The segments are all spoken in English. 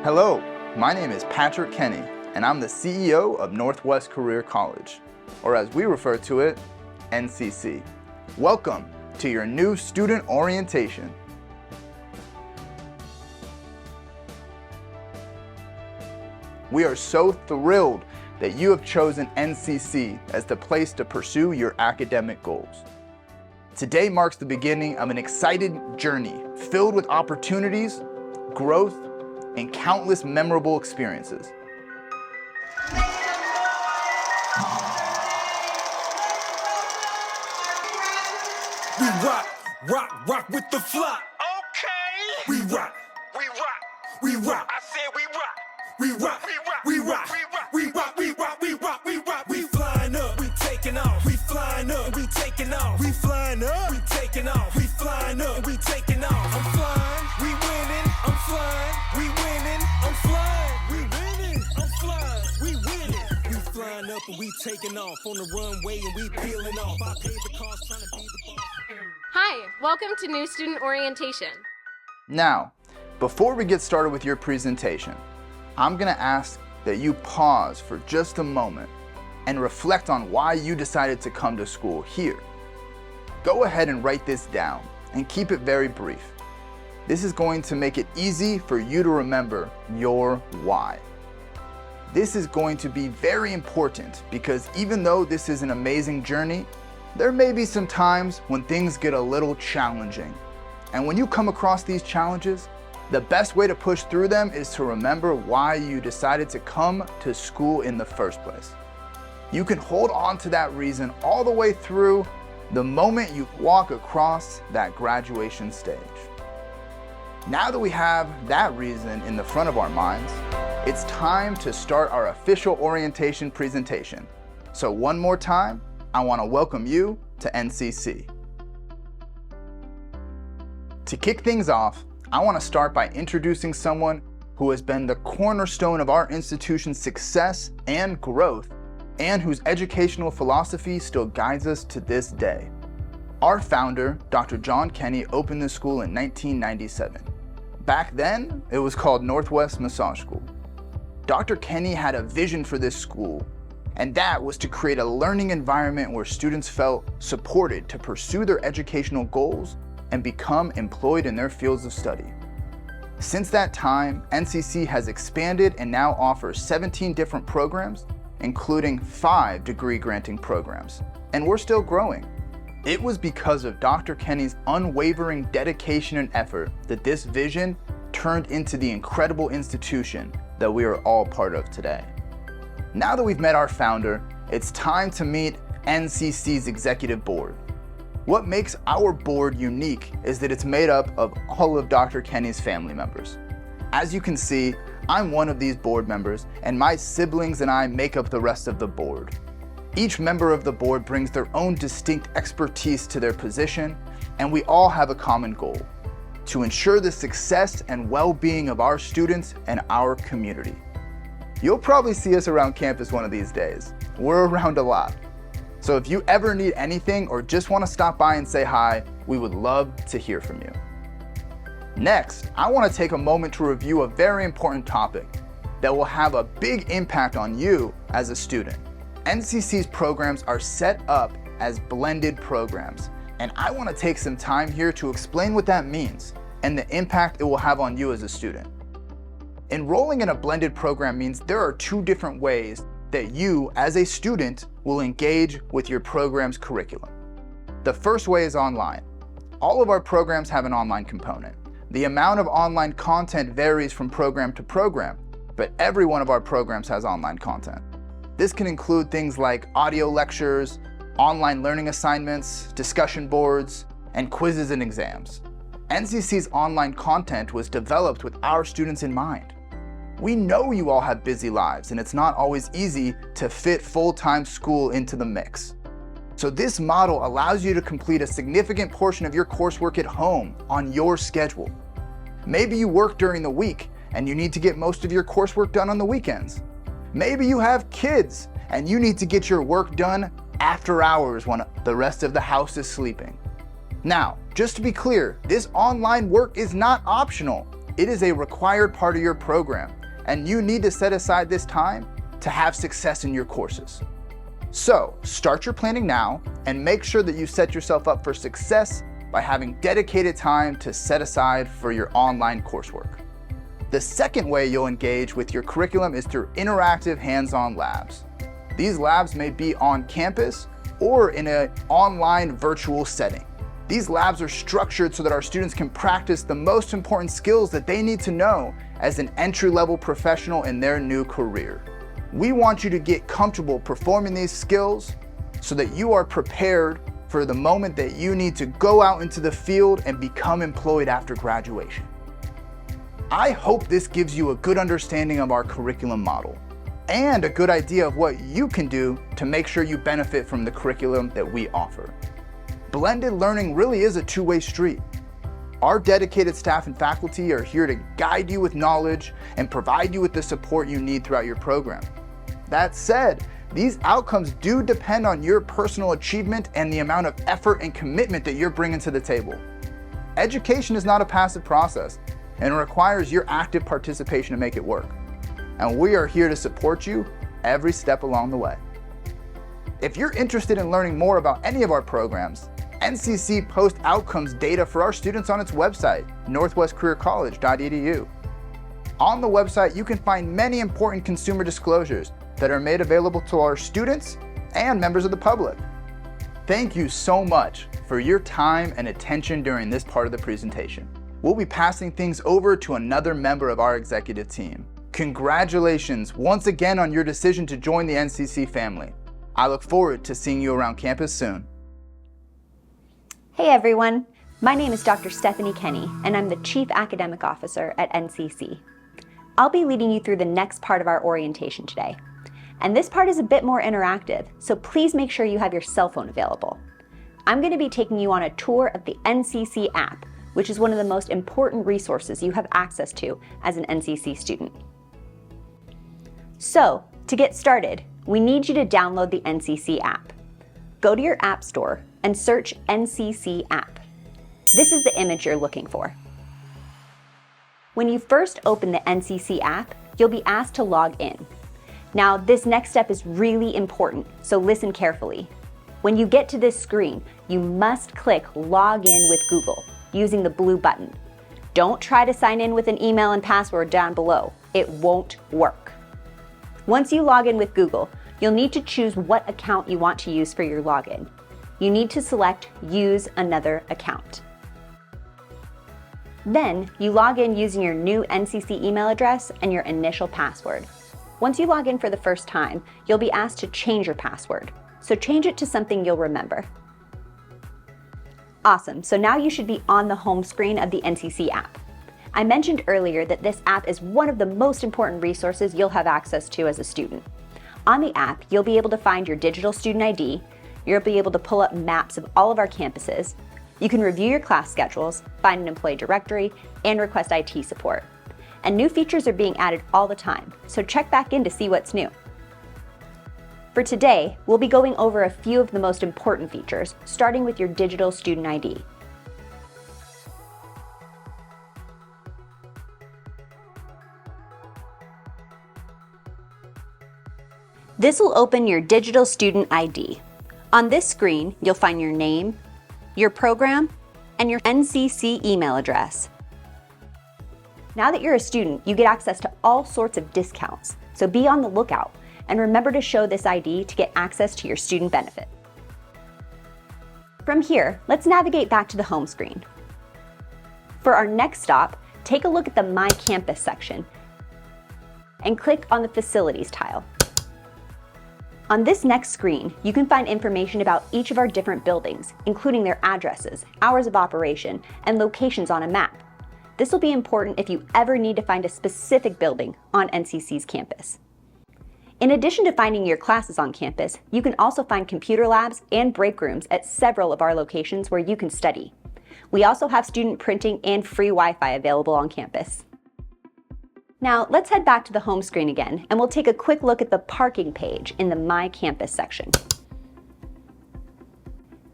Hello, my name is Patrick Kenny, and I'm the CEO of Northwest Career College, or as we refer to it, NCC. Welcome to your new student orientation. We are so thrilled that you have chosen NCC as the place to pursue your academic goals. Today marks the beginning of an exciting journey filled with opportunities, growth, and countless memorable experiences. We rock with the flock. Okay. We rock. I said we rock. We flying up, we taking off. We flying up, we taking off. We flying up, we taking off. We flying up, we taking off. I'm flying, we winning. I'm flying, we winning. I'm flying, we winning. I'm flying, we winning. We flying up and we taking off on the runway and we peeling off. I paid the cost trying to be the boss. Hi, welcome to New Student Orientation. Now, before we get started with your presentation, I'm going to ask that you pause for just a moment and reflect on why you decided to come to school here. Go ahead and write this down and keep it very brief. This is going to make it easy for you to remember your why. This is going to be very important because even though this is an amazing journey, there may be some times when things get a little challenging. And when you come across these challenges, the best way to push through them is to remember why you decided to come to school in the first place. You can hold on to that reason all the way through the moment you walk across that graduation stage. Now that we have that reason in the front of our minds, it's time to start our official orientation presentation. So one more time, I want to welcome you to NCC. To kick things off, I want to start by introducing someone who has been the cornerstone of our institution's success and growth, and whose educational philosophy still guides us to this day. Our founder, Dr. John Kenny, opened this school in 1997. Back then, it was called Northwest Massage School. Dr. Kenny had a vision for this school, and that was to create a learning environment where students felt supported to pursue their educational goals and become employed in their fields of study. Since that time, NCC has expanded and now offers 17 different programs, including 5 degree-granting programs, and we're still growing. It was because of Dr. Kenny's unwavering dedication and effort that this vision turned into the incredible institution that we are all part of today. Now that we've met our founder, it's time to meet NCC's executive board. What makes our board unique is that it's made up of all of Dr. Kenny's family members. As you can see, I'm one of these board members, and my siblings and I make up the rest of the board. Each member of the board brings their own distinct expertise to their position, and we all have a common goal: to ensure the success and well-being of our students and our community. You'll probably see us around campus one of these days. We're around a lot. So if you ever need anything or just want to stop by and say hi, we would love to hear from you. Next, I want to take a moment to review a very important topic that will have a big impact on you as a student. NCC's programs are set up as blended programs, and I want to take some time here to explain what that means and the impact it will have on you as a student. Enrolling in a blended program means there are 2 different ways that you, as a student, will engage with your program's curriculum. The first way is online. All of our programs have an online component. The amount of online content varies from program to program, but every one of our programs has online content. This can include things like audio lectures, online learning assignments, discussion boards, and quizzes and exams. NCC's online content was developed with our students in mind. We know you all have busy lives, and it's not always easy to fit full-time school into the mix. So this model allows you to complete a significant portion of your coursework at home on your schedule. Maybe you work during the week and you need to get most of your coursework done on the weekends. Maybe you have kids and you need to get your work done after hours when the rest of the house is sleeping. Now, just to be clear, this online work is not optional. It is a required part of your program, and you need to set aside this time to have success in your courses. So, start your planning now and make sure that you set yourself up for success by having dedicated time to set aside for your online coursework. The second way you'll engage with your curriculum is through interactive hands-on labs. These labs may be on campus or in an online virtual setting. These labs are structured so that our students can practice the most important skills that they need to know as an entry-level professional in their new career. We want you to get comfortable performing these skills so that you are prepared for the moment that you need to go out into the field and become employed after graduation. I hope this gives you a good understanding of our curriculum model and a good idea of what you can do to make sure you benefit from the curriculum that we offer. Blended learning really is a two-way street. Our dedicated staff and faculty are here to guide you with knowledge and provide you with the support you need throughout your program. That said, these outcomes do depend on your personal achievement and the amount of effort and commitment that you're bringing to the table. Education is not a passive process and requires your active participation to make it work. And we are here to support you every step along the way. If you're interested in learning more about any of our programs, NCC posts outcomes data for our students on its website, northwestcareercollege.edu. On the website, you can find many important consumer disclosures that are made available to our students and members of the public. Thank you so much for your time and attention during this part of the presentation. We'll be passing things over to another member of our executive team. Congratulations once again on your decision to join the NCC family. I look forward to seeing you around campus soon. Hey everyone, my name is Dr. Stephanie Kenny, and I'm the Chief Academic Officer at NCC. I'll be leading you through the next part of our orientation today. And this part is a bit more interactive, so please make sure you have your cell phone available. I'm going to be taking you on a tour of the NCC app, which is one of the most important resources you have access to as an NCC student. So, to get started, we need you to download the NCC app. Go to your app store and search NCC app. This is the image you're looking for. When you first open the NCC app, you'll be asked to log in. Now, this next step is really important, so listen carefully. When you get to this screen, you must click Log In with Google using the blue button. Don't try to sign in with an email and password down below. It won't work. Once you log in with Google, you'll need to choose what account you want to use for your login. You need to select Use Another Account. Then, you log in using your new NCC email address and your initial password. Once you log in for the first time, you'll be asked to change your password. So change it to something you'll remember. Awesome, so now you should be on the home screen of the NCC app. I mentioned earlier that this app is one of the most important resources you'll have access to as a student. On the app, you'll be able to find your digital student ID, you'll be able to pull up maps of all of our campuses, you can review your class schedules, find an employee directory, and request IT support. And new features are being added all the time, so check back in to see what's new. For today, we'll be going over a few of the most important features, starting with your digital student ID. This will open your digital student ID. On this screen, you'll find your name, your program, and your NCC email address. Now that you're a student, you get access to all sorts of discounts, so be on the lookout and remember to show this ID to get access to your student benefit. From here, let's navigate back to the home screen. For our next stop, take a look at the My Campus section and click on the Facilities tile. On this next screen, you can find information about each of our different buildings, including their addresses, hours of operation, and locations on a map. This will be important if you ever need to find a specific building on NCC's campus. In addition to finding your classes on campus, you can also find computer labs and break rooms at several of our locations where you can study. We also have student printing and free Wi-Fi available on campus. Now, let's head back to the home screen again, and we'll take a quick look at the parking page in the My Campus section.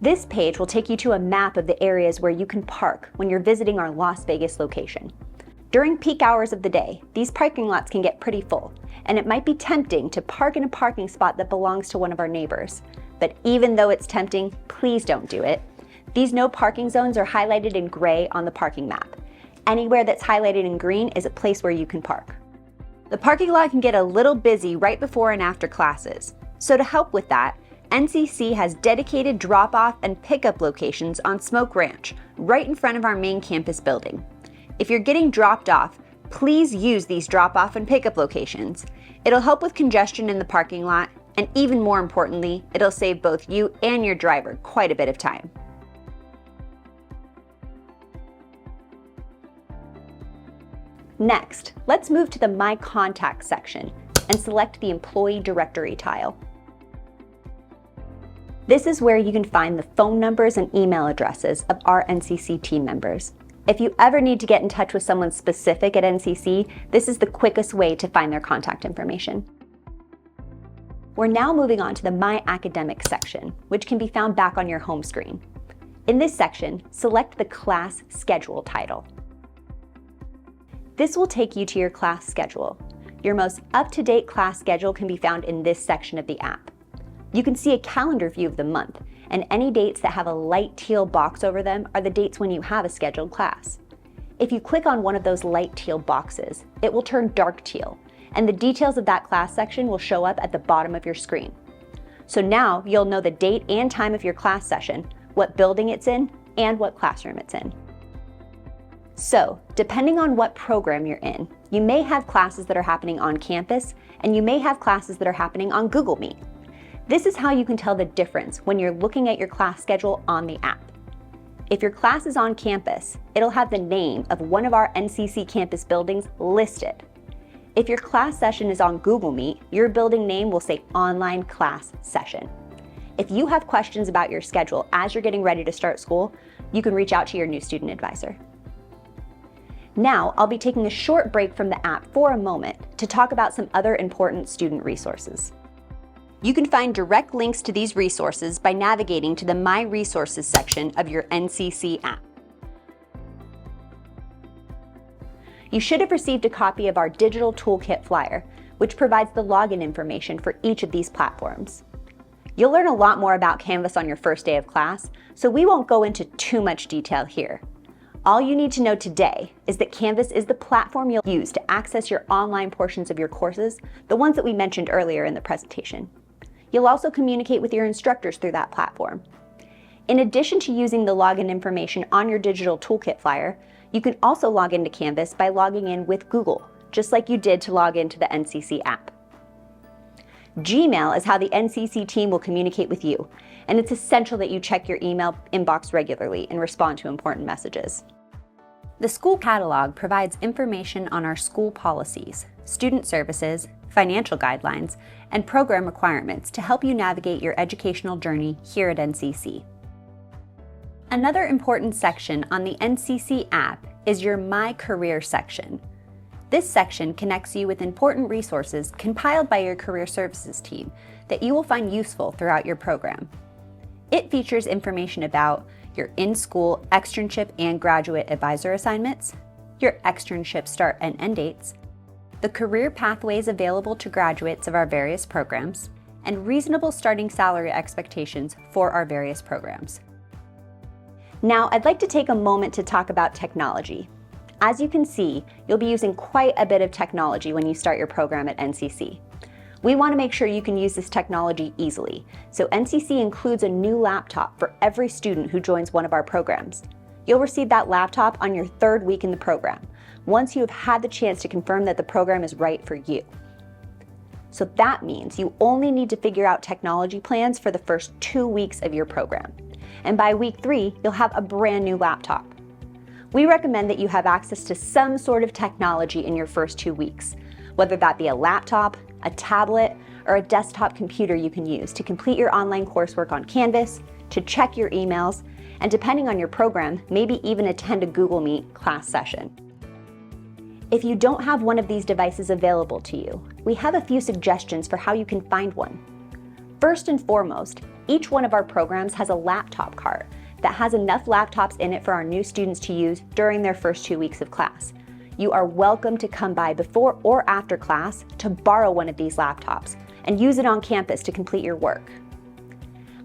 This page will take you to a map of the areas where you can park when you're visiting our Las Vegas location. During peak hours of the day, these parking lots can get pretty full, and it might be tempting to park in a parking spot that belongs to one of our neighbors. But even though it's tempting, please don't do it. These no parking zones are highlighted in gray on the parking map. Anywhere that's highlighted in green is a place where you can park. The parking lot can get a little busy right before and after classes. So to help with that, NCC has dedicated drop-off and pickup locations on Smoke Ranch, right in front of our main campus building. If you're getting dropped off, please use these drop-off and pickup locations. It'll help with congestion in the parking lot, and even more importantly, it'll save both you and your driver quite a bit of time. Next, let's move to the My Contacts section and select the Employee Directory tile. This is where you can find the phone numbers and email addresses of our NCC team members. If you ever need to get in touch with someone specific at NCC, this is the quickest way to find their contact information. We're now moving on to the My Academics section, which can be found back on your home screen. In this section, select the Class Schedule title. This will take you to your class schedule. Your most up-to-date class schedule can be found in this section of the app. You can see a calendar view of the month, and any dates that have a light teal box over them are the dates when you have a scheduled class. If you click on one of those light teal boxes, it will turn dark teal, and the details of that class section will show up at the bottom of your screen. So now you'll know the date and time of your class session, what building it's in, and what classroom it's in. So, depending on what program you're in, you may have classes that are happening on campus, and you may have classes that are happening on Google Meet. This is how you can tell the difference when you're looking at your class schedule on the app. If your class is on campus, it'll have the name of one of our NCC campus buildings listed. If your class session is on Google Meet, your building name will say Online Class Session. If you have questions about your schedule as you're getting ready to start school, you can reach out to your new student advisor. Now, I'll be taking a short break from the app for a moment to talk about some other important student resources. You can find direct links to these resources by navigating to the My Resources section of your NCC app. You should have received a copy of our digital toolkit flyer, which provides the login information for each of these platforms. You'll learn a lot more about Canvas on your first day of class, so we won't go into too much detail here. All you need to know today is that Canvas is the platform you'll use to access your online portions of your courses, the ones that we mentioned earlier in the presentation. You'll also communicate with your instructors through that platform. In addition to using the login information on your digital toolkit flyer, you can also log into Canvas by logging in with Google, just like you did to log into the NCC app. Gmail is how the NCC team will communicate with you, and it's essential that you check your email inbox regularly and respond to important messages. The school catalog provides information on our school policies, student services, financial guidelines, and program requirements to help you navigate your educational journey here at NCC. Another important section on the NCC app is your My Career section. This section connects you with important resources compiled by your career services team that you will find useful throughout your program. It features information about your in-school externship and graduate advisor assignments, your externship start and end dates, the career pathways available to graduates of our various programs, and reasonable starting salary expectations for our various programs. Now, I'd like to take a moment to talk about technology. As you can see, you'll be using quite a bit of technology when you start your program at NCC. We want to make sure you can use this technology easily, so NCC includes a new laptop for every student who joins one of our programs. You'll receive that laptop on your third week in the program, once you have had the chance to confirm that the program is right for you. So that means you only need to figure out technology plans for the first 2 weeks of your program. And by week 3, you'll have a brand new laptop. We recommend that you have access to some sort of technology in your first 2 weeks, whether that be a laptop, a tablet, or a desktop computer you can use to complete your online coursework on Canvas, to check your emails, and depending on your program, maybe even attend a Google Meet class session. If you don't have one of these devices available to you, we have a few suggestions for how you can find one. First and foremost, each one of our programs has a laptop cart that has enough laptops in it for our new students to use during their first 2 weeks of class. you are welcome to come by before or after class to borrow one of these laptops and use it on campus to complete your work.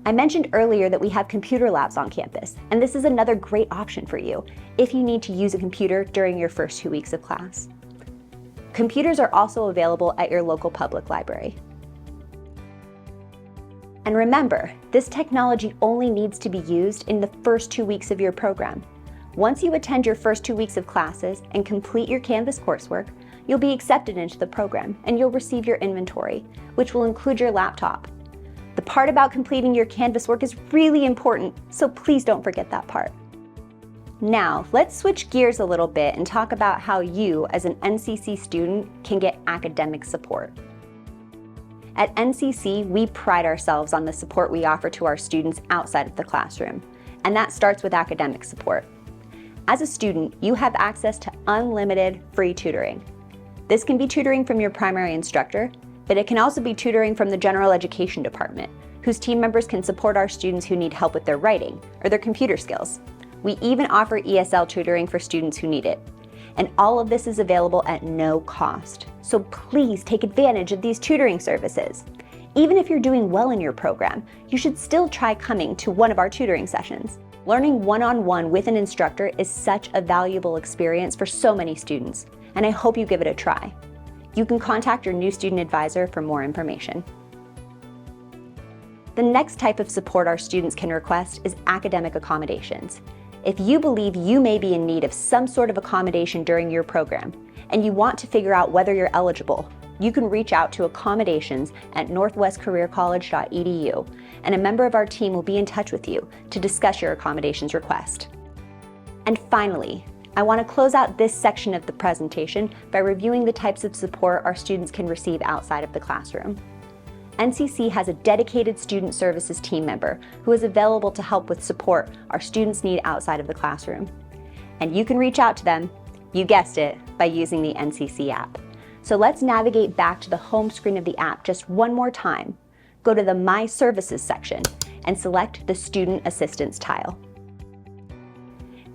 I mentioned earlier that we have computer labs on campus, and this is another great option for you if you need to use a computer during your first 2 weeks of class. Computers are also available at your local public library. And remember, this technology only needs to be used in the first 2 weeks of your program. Once you attend your first 2 weeks of classes and complete your Canvas coursework, you'll be accepted into the program and you'll receive your inventory, which will include your laptop. The part about completing your Canvas work is really important, so please don't forget that part. Now, let's switch gears a little bit and talk about how you, as an NCC student, can get academic support. At NCC, we pride ourselves on the support we offer to our students outside of the classroom, and that starts with academic support. As a student, you have access to unlimited free tutoring. This can be tutoring from your primary instructor, but it can also be tutoring from the General Education Department, whose team members can support our students who need help with their writing or their computer skills. We even offer ESL tutoring for students who need it. And all of this is available at no cost. So please take advantage of these tutoring services. Even if you're doing well in your program, you should still try coming to one of our tutoring sessions. Learning one-on-one with an instructor is such a valuable experience for so many students, and I hope you give it a try. You can contact your new student advisor for more information. The next type of support our students can request is academic accommodations. If you believe you may be in need of some sort of accommodation during your program, and you want to figure out whether you're eligible, you can reach out to accommodations at northwestcareercollege.edu, and a member of our team will be in touch with you to discuss your accommodations request. And finally, I want to close out this section of the presentation by reviewing the types of support our students can receive outside of the classroom. NCC has a dedicated student services team member who is available to help with support our students need outside of the classroom. And you can reach out to them, you guessed it, by using the NCC app. So let's navigate back to the home screen of the app just one more time. Go to the My Services section and select the Student Assistance tile.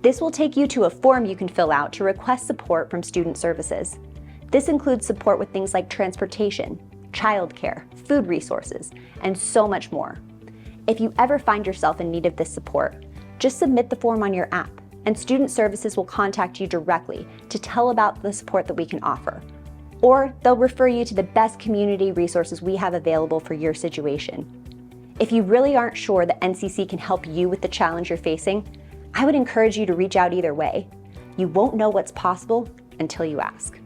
This will take you to a form you can fill out to request support from student services. This includes support with things like transportation, childcare, food resources, and so much more. If you ever find yourself in need of this support, just submit the form on your app, and student services will contact you directly to tell about the support that we can offer. Or they'll refer you to the best community resources we have available for your situation. If you really aren't sure that NCC can help you with the challenge you're facing, I would encourage you to reach out either way. You won't know what's possible until you ask.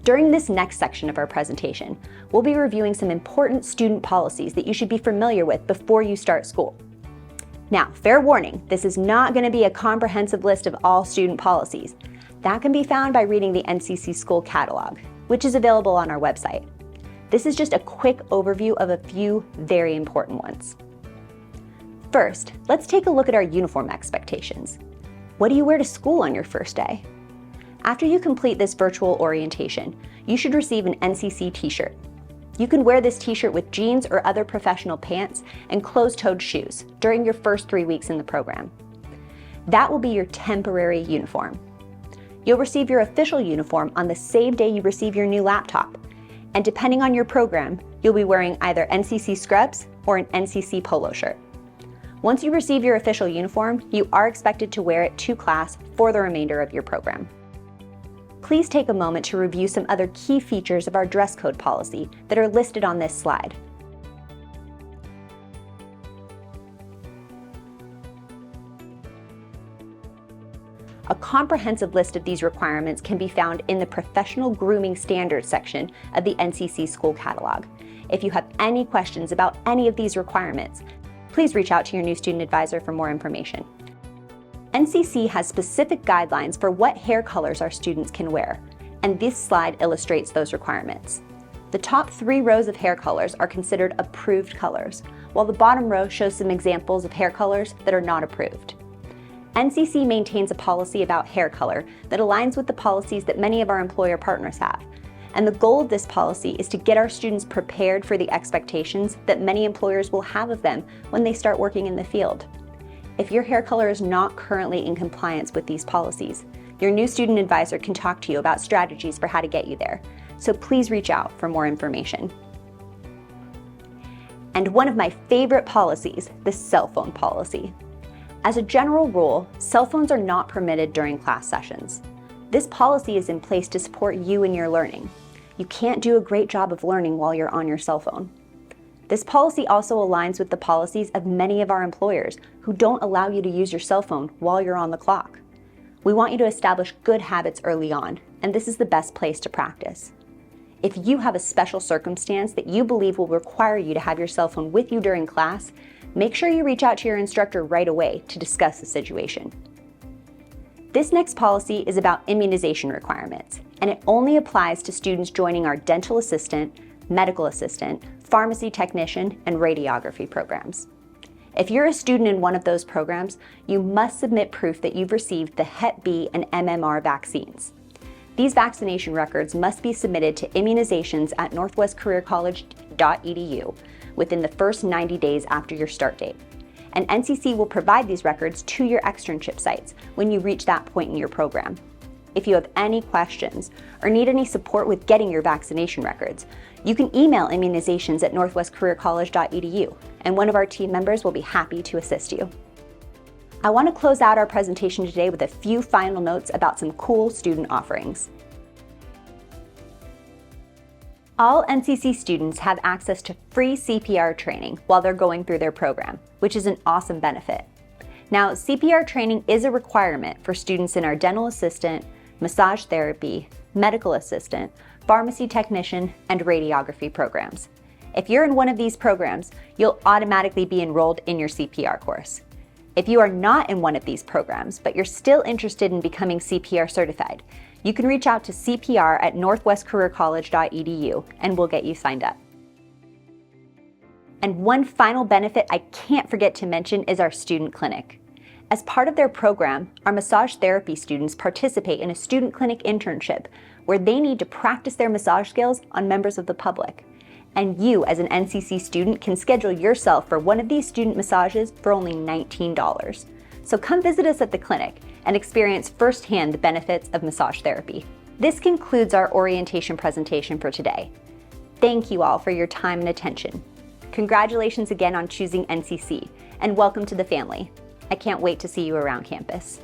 During this next section of our presentation, we'll be reviewing some important student policies that you should be familiar with before you start school. Now, fair warning, this is not going to be a comprehensive list of all student policies. That can be found by reading the NCC School Catalog, which is available on our website. This is just a quick overview of a few very important ones. First, let's take a look at our uniform expectations. What do you wear to school on your first day? After you complete this virtual orientation, you should receive an NCC t-shirt. You can wear this t-shirt with jeans or other professional pants and closed-toed shoes during your first 3 weeks in the program. That will be your temporary uniform. You'll receive your official uniform on the same day you receive your new laptop, and depending on your program, you'll be wearing either NCC scrubs or an NCC polo shirt. Once you receive your official uniform, you are expected to wear it to class for the remainder of your program. Please take a moment to review some other key features of our dress code policy that are listed on this slide. A comprehensive list of these requirements can be found in the Professional Grooming Standards section of the NCC School Catalog. If you have any questions about any of these requirements, please reach out to your new student advisor for more information. NCC has specific guidelines for what hair colors our students can wear, and this slide illustrates those requirements. The top 3 rows of hair colors are considered approved colors, while the bottom row shows some examples of hair colors that are not approved. NCC maintains a policy about hair color that aligns with the policies that many of our employer partners have, and the goal of this policy is to get our students prepared for the expectations that many employers will have of them when they start working in the field. If your hair color is not currently in compliance with these policies, your new student advisor can talk to you about strategies for how to get you there, so please reach out for more information. And one of my favorite policies, the cell phone policy. As a general rule, cell phones are not permitted during class sessions. This policy is in place to support you in your learning. You can't do a great job of learning while you're on your cell phone. This policy also aligns with the policies of many of our employers who don't allow you to use your cell phone while you're on the clock. We want you to establish good habits early on, and this is the best place to practice. If you have a special circumstance that you believe will require you to have your cell phone with you during class, make sure you reach out to your instructor right away to discuss the situation. This next policy is about immunization requirements, and it only applies to students joining our dental assistant, medical assistant, pharmacy technician, and radiography programs. If you're a student in one of those programs, you must submit proof that you've received the Hep B and MMR vaccines. These vaccination records must be submitted to immunizations at northwestcareercollege.edu within the first 90 days after your start date. And NCC will provide these records to your externship sites when you reach that point in your program. If you have any questions or need any support with getting your vaccination records, you can email immunizations at northwestcareercollege.edu, and one of our team members will be happy to assist you. I want to close out our presentation today with a few final notes about some cool student offerings. All NCC students have access to free CPR training while they're going through their program, which is an awesome benefit. Now, CPR training is a requirement for students in our dental assistant, massage therapy, medical assistant, pharmacy technician, and radiography programs. If you're in one of these programs, you'll automatically be enrolled in your CPR course. If you are not in one of these programs, but you're still interested in becoming CPR certified, you can reach out to CPR at northwestcareercollege.edu and we'll get you signed up. And one final benefit I can't forget to mention is our student clinic. As part of their program, our massage therapy students participate in a student clinic internship where they need to practice their massage skills on members of the public. And you, as an NCC student, can schedule yourself for one of these student massages for only $19. So come visit us at the clinic and experience firsthand the benefits of massage therapy. This concludes our orientation presentation for today. Thank you all for your time and attention. Congratulations again on choosing NCC, and welcome to the family. I can't wait to see you around campus.